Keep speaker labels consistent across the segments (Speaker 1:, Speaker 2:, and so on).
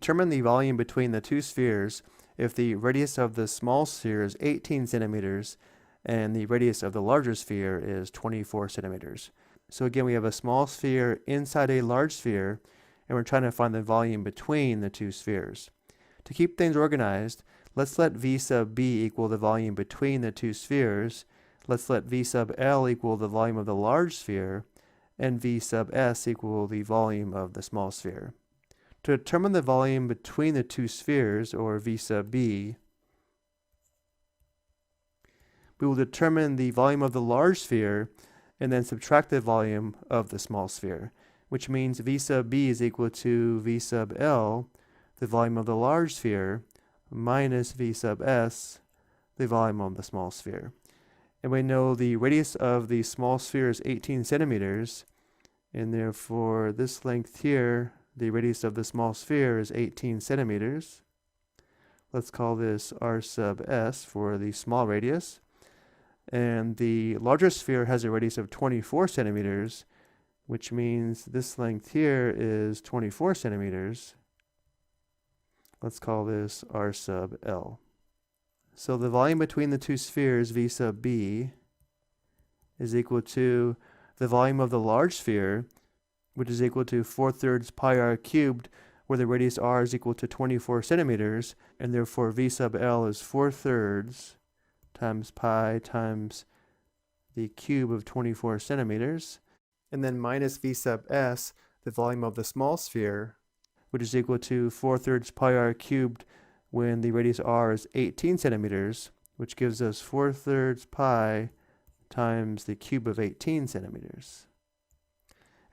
Speaker 1: determine the volume between the two spheres if the radius of the small sphere is 18 centimeters and the radius of the larger sphere is 24 centimeters. So again, we have a small sphere inside a large sphere, and we're trying to find the volume between the two spheres. To keep things organized, let's let V sub B equal the volume between the two spheres. Let's let V sub L equal the volume of the large sphere, and V sub S equal the volume of the small sphere. To determine the volume between the two spheres, or V sub B, we will determine the volume of the large sphere and then subtract the volume of the small sphere, which means V sub B is equal to V sub L, the volume of the large sphere, minus V sub S, the volume of the small sphere. And we know the radius of the small sphere is 18 centimeters, and therefore this length here, the radius of the small sphere, is 18 centimeters. Let's call this R sub S for the small radius. And the larger sphere has a radius of 24 centimeters, which means this length here is 24 centimeters. Let's call this R sub L. So the volume between the two spheres, V sub B, is equal to the volume of the large sphere, which is equal to 4/3 pi r cubed, where the radius r is equal to 24 centimeters, and therefore V sub L is 4/3 times pi times the cube of 24 centimeters, and then minus V sub S, the volume of the small sphere, which is equal to 4/3 pi r cubed when the radius r is 18 centimeters, which gives us 4/3 pi times the cube of 18 centimeters.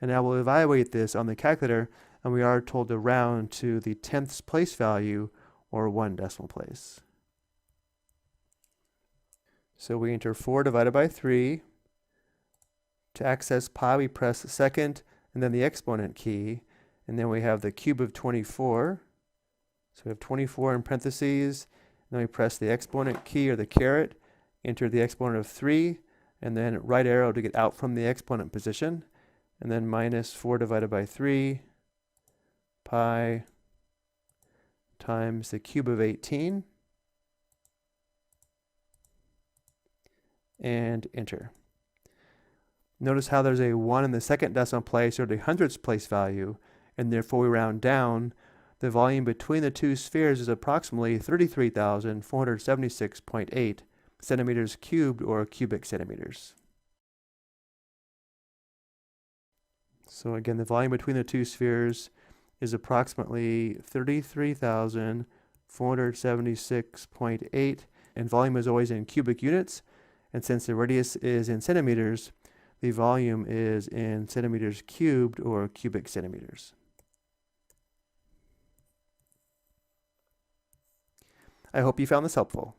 Speaker 1: And now we'll evaluate this on the calculator, and we are told to round to the 10th place value, or 1 decimal place. So we enter 4 divided by 3. To access pi, we press the second and then the exponent key, and then we have the cube of 24. So we have 24 in parentheses, and then we press the exponent key, or the caret, enter the exponent of 3, and then right arrow to get out from the exponent position, and then minus 4 divided by 3 pi times the cube of 18, and enter. Notice how there's a 1 in the second decimal place, or the hundredths place value, and therefore we round down. The volume between the two spheres is approximately 33,476.8 centimeters cubed, or cubic centimeters. So again, the volume between the two spheres is approximately 33,476.8, and volume is always in cubic units. And since the radius is in centimeters, the volume is in centimeters cubed, or cubic centimeters. I hope you found this helpful.